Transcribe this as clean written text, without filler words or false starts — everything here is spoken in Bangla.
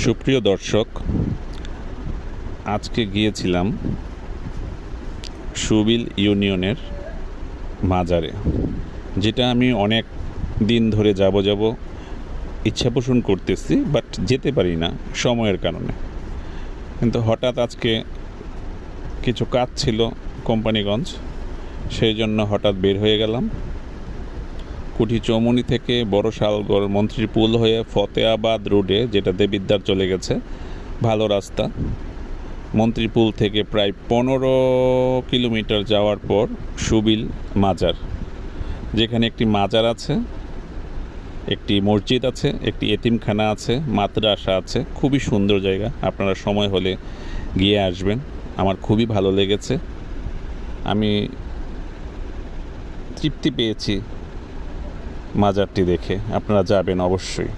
সুপ্রিয় দর্শক, আজকে গিয়েছিলাম সুবিল ইউনিয়নের মাজারে, যেটা আমি অনেক দিন ধরে যাব ইচ্ছা পোষণ করতেছি, বাট যেতে পারি না সময়ের কারণে। কিন্তু হঠাৎ আজকে কিছু কাজ ছিল কোম্পানিগঞ্জ, সেই জন্য হঠাৎ বের হয়ে গেলাম। কুঠি চৌমুনি থেকে বড় শালগড় মন্ত্রীপুল হয়ে ফতেয়াবাদ রোডে, যেটা দেবিদ্বার চলে গেছে, ভালো রাস্তা। মন্ত্রীপুল থেকে প্রায় 15 কিলোমিটার যাওয়ার পর সুবিল মাজার, যেখানে একটি মাজার আছে, একটি মসজিদ আছে, একটি এতিমখানা আছে, মাদ্রাসা আছে। খুবই সুন্দর জায়গা, আপনারা সময় হলে গিয়ে আসবেন। আমার খুবই ভালো লেগেছে, আমি তৃপ্তি পেয়েছি মাজারটি দেখে। আপনারা যাবেন অবশ্যই।